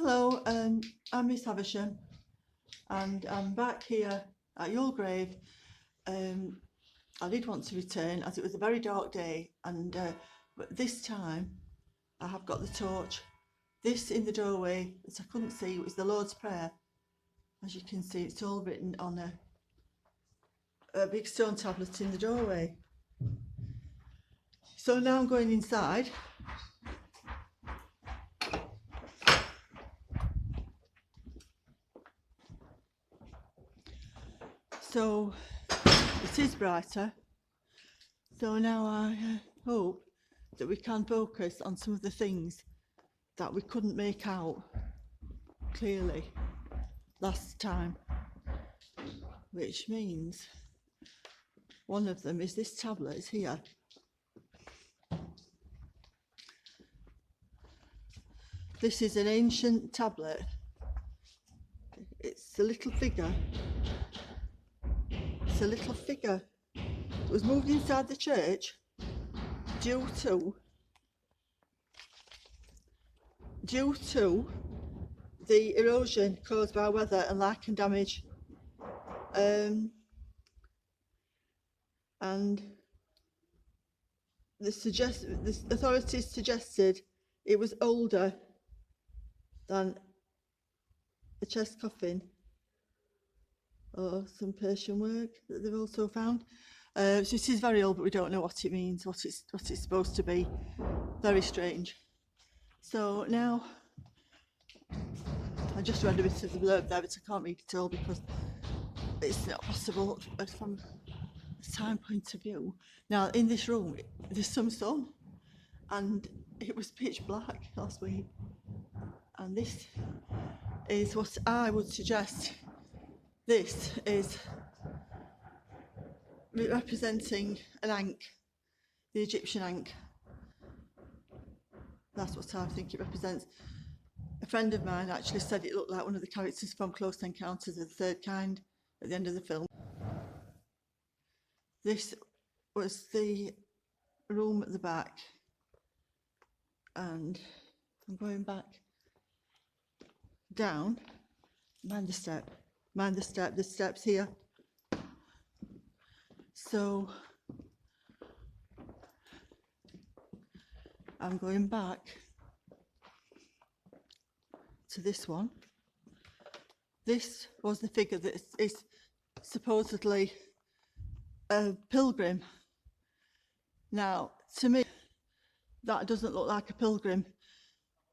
Hello, I'm Miss Havisham and I'm back here at Yule-grave. I did want to return as it was a very dark day, and but this time I have got the torch. This in the doorway that I couldn't see was the Lord's Prayer. As you can see, it's all written on a big stone tablet in the doorway. So now I'm going inside. So it is brighter. So now I hope that we can focus on some of the things that we couldn't make out clearly last time, which means one of them is this tablet here. This is an ancient tablet. It's a little figure. It's a little figure. It was moved inside the church due to the erosion caused by weather and lichen damage, and the authorities suggested it was older than a chest coffin or some Persian work that they've also found. So it is very old, but we don't know what it means, what it's supposed to be. Very strange. So now I just read a bit of the blurb there, but I can't read it all because it's not possible from a time point of view. Now in this room there's some sun, and it was pitch black last week, and this is what I would suggest. This is representing an ankh, the Egyptian ankh. That's what I think it represents. A friend of mine actually said it looked like one of the characters from Close Encounters of the Third Kind at the end of the film. This was the room at the back, and I'm going back down. Mind the steps here. So I'm going back to this one. This was the figure that is supposedly a pilgrim. Now, to me, that doesn't look like a pilgrim.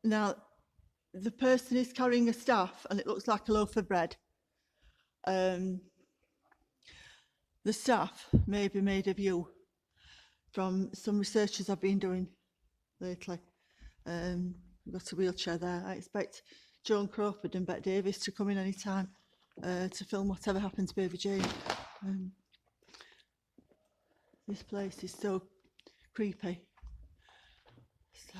Now, the person is carrying a staff, and it looks like a loaf of bread. The staff may be made of yew, from some researches I've been doing lately. We've got a wheelchair there. I expect Joan Crawford and Bette Davis to come in any time to film Whatever Happened to Baby Jane. This place is so creepy. So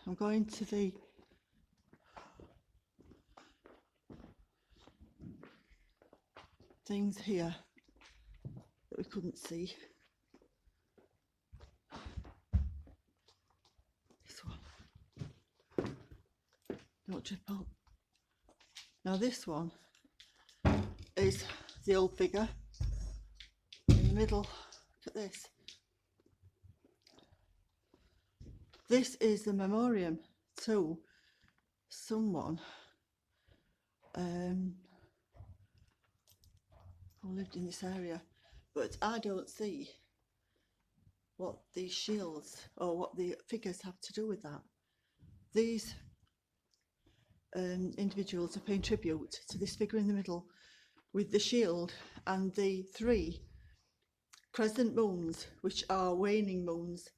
I'm going to the things here that we couldn't see. This one. Don't trip up. Now this one is the old figure in the middle. Look at this. This is the Memoriam to someone who lived in this area, but I don't see what these shields or what the figures have to do with that. These individuals are paying tribute to this figure in the middle with the shield and the 3 crescent moons, which are waning moons,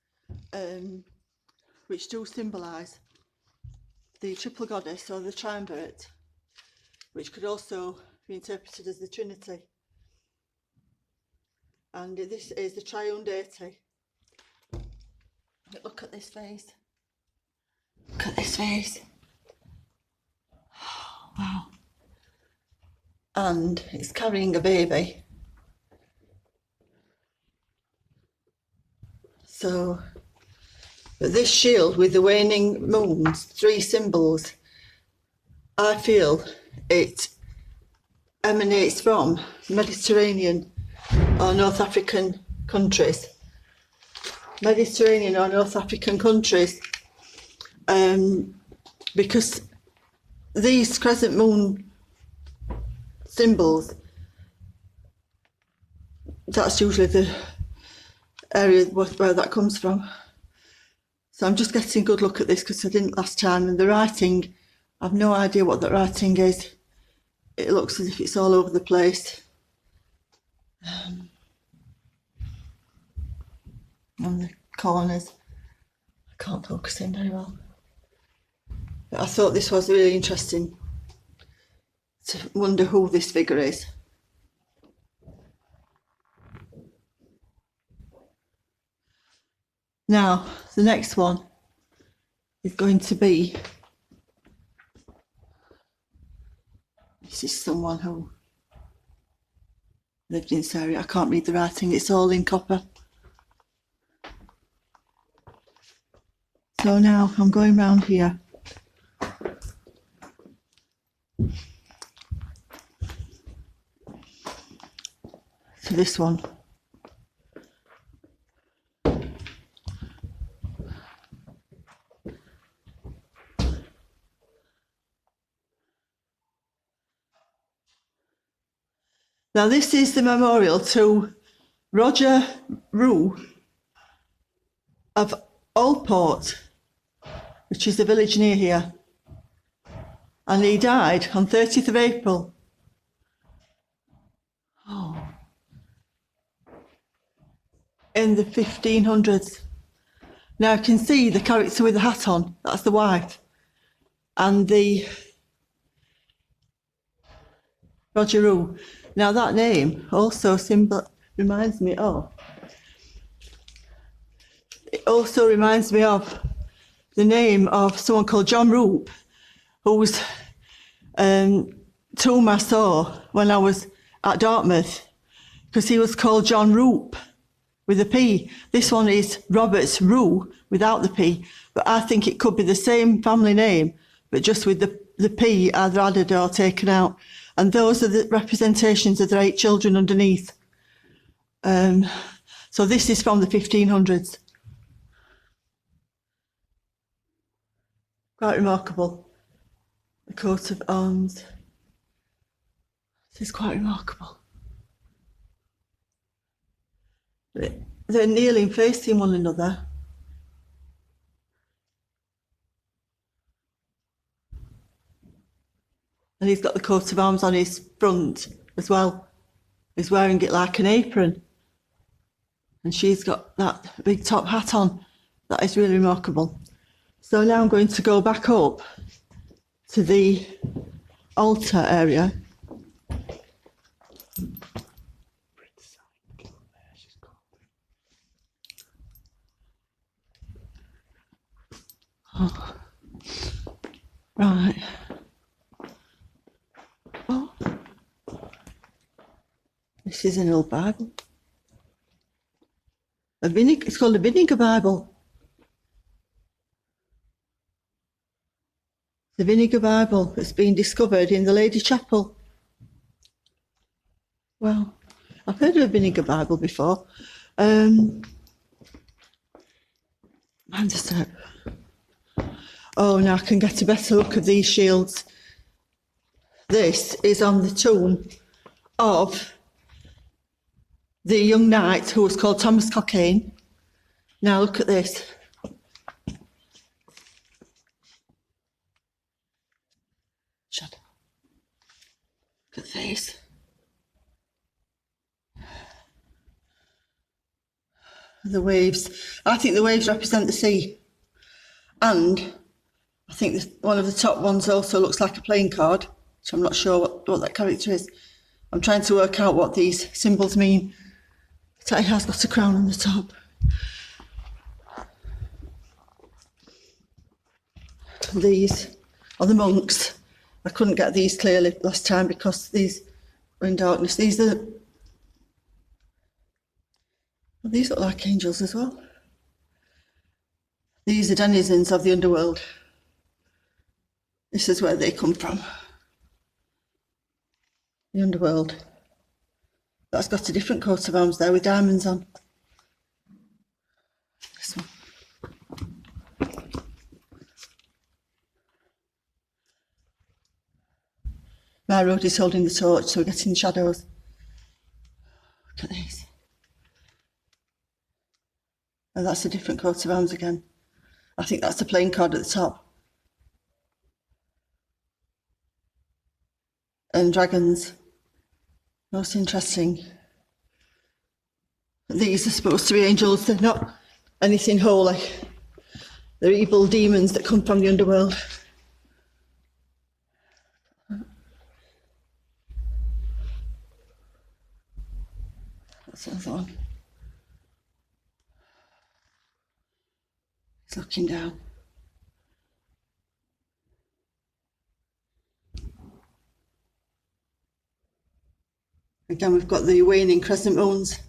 which do symbolise the triple goddess or the triumvirate, which could also be interpreted as the Trinity. And this is the triune deity. Look at this face. Look at this face. Oh, wow. And it's carrying a baby. So But this shield with the waning moons, 3 symbols, I feel it emanates from Mediterranean or North African countries. Mediterranean or North African countries, because these crescent moon symbols, that's usually the area where that comes from. So I'm just getting a good look at this because I didn't last time, and the writing, I've no idea what that writing is. It looks as if it's all over the place. On the corners, I can't focus in very well. But I thought this was really interesting to wonder who this figure is. Now, the next one is going to be, this is someone who lived in this area. I can't read the writing, it's all in copper. So now I'm going round here. To this one. Now this is the memorial to Roger Rue of Allport, which is a village near here. And he died on 30th of April. In the 1500s. Now I can see the character with the hat on, that's the wife. And the Roger Rue. Now that name also reminds me of the name of someone called John Roop, whose tomb I saw when I was at Dartmouth, because he was called John Roop with a P. This one is Roberts Rue without the P, but I think it could be the same family name, but just with the P either added or taken out. And those are the representations of their 8 children underneath. So this is from the 1500s. Quite remarkable. The coat of arms. This is quite remarkable. They're kneeling facing one another. And he's got the coat of arms on his front as well. He's wearing it like an apron. And she's got that big top hat on. That is really remarkable. So now I'm going to go back up to the altar area. Oh. Right. Oh. This is an old Bible. It's called a Vinegar Bible. The Vinegar Bible that's been discovered in the Lady Chapel. Well, I've heard of a Vinegar Bible before. Oh, now I can get a better look at these shields. This is on the tomb of the young knight who was called Thomas Cockayne. Now look at this. Shut up. Look at this. The waves. I think the waves represent the sea. And I think one of the top ones also looks like a playing card, which I'm not sure what that character is. I'm trying to work out what these symbols mean. It has got a crown on the top. These are the monks. I couldn't get these clearly last time because these were in darkness. These look like angels as well. These are denizens of the underworld. This is where they come from. The underworld. That's got a different coat of arms there with diamonds on. This one. My road is holding the torch, so we're getting shadows. Look at this. And that's a different coat of arms again. I think that's the playing card at the top. And dragons. Most interesting. These are supposed to be angels. They're not anything holy. They're evil demons that come from the underworld. That's another one. He's looking down. Again, we've got the waning crescent moons.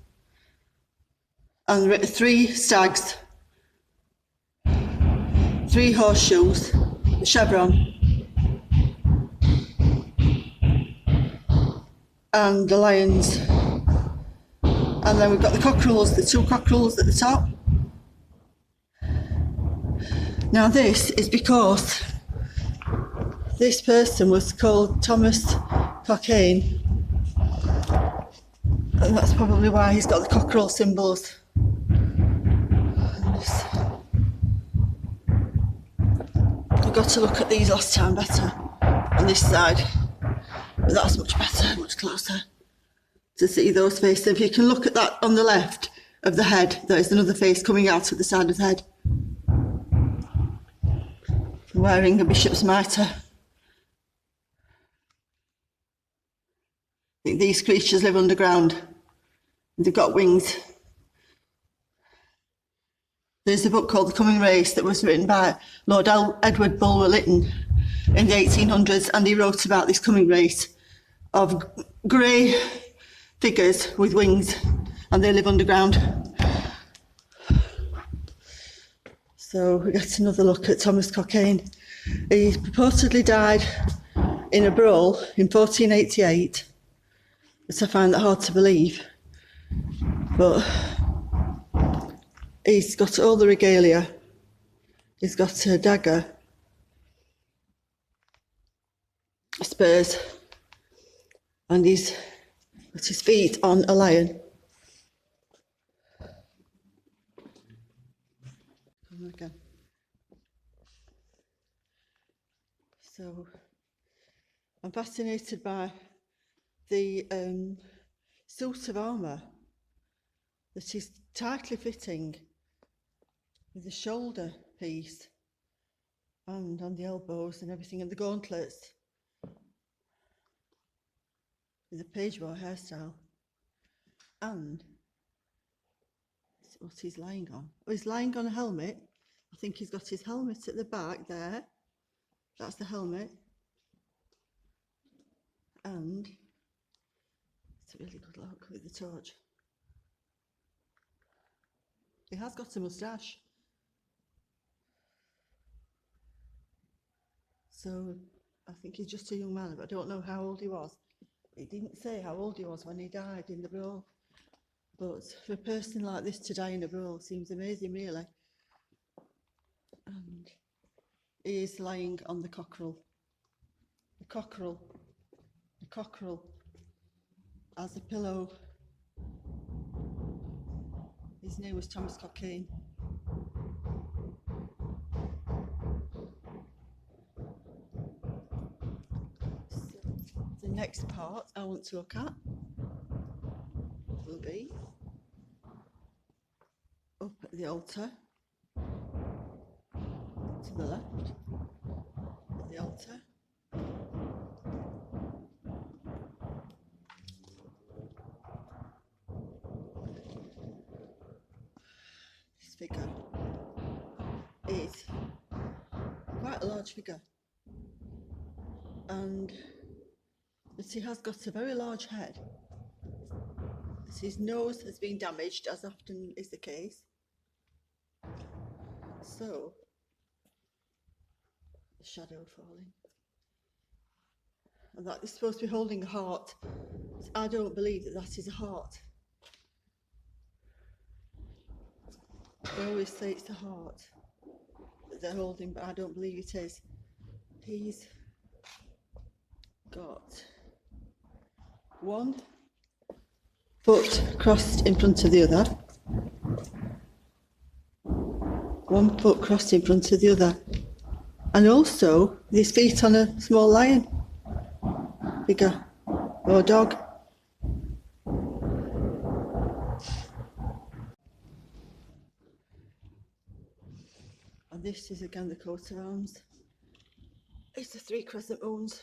And 3 stags, 3 horseshoes, the chevron, and the lions. And then we've got the cockerels, the 2 cockerels at the top. Now this is because this person was called Thomas Cockayne, and that's probably why he's got the cockerel symbols. I got to look at these last time better on this side, but that's much better, much closer to see those faces. If you can look at that on the left of the head, there is another face coming out of the side of the head, wearing a bishop's mitre. I think these creatures live underground. They've got wings. There's a book called The Coming Race that was written by Lord Edward Bulwer-Lytton in the 1800s, and he wrote about this coming race of grey figures with wings, and they live underground. So we get another look at Thomas Cockayne. He purportedly died in a brawl in 1488, but I find that hard to believe. But he's got all the regalia. He's got a dagger, spurs, and he's got his feet on a lion. Again. So I'm fascinated by the suit of armour that is tightly fitting with the shoulder piece and on the elbows and everything, and the gauntlets with the page war hairstyle, and what he's lying on. Oh, he's lying on a helmet. I think he's got his helmet at the back there. That's the helmet. And it's a really good look with the torch. He has got a moustache. So I think he's just a young man, but I don't know how old he was. He didn't say how old he was when he died in the brawl. But for a person like this to die in a brawl seems amazing, really. And he is lying on the cockerel. The cockerel as a pillow. His name was Thomas Cockayne. So the next part I want to look at will be up at the altar, to the left of the altar. This figure is quite a large figure, and he has got a very large head. His nose has been damaged, as often is the case. also the shadow falling. And that is supposed to be holding a heart. I don't believe that that is a heart. They always say it's a heart that they're holding, but I don't believe it is. He's got 1 foot crossed in front of the other. 1 foot crossed in front of the other. And also his feet on a small lion figure or dog. And this is again the coat of arms. It's the 3 crescent moons.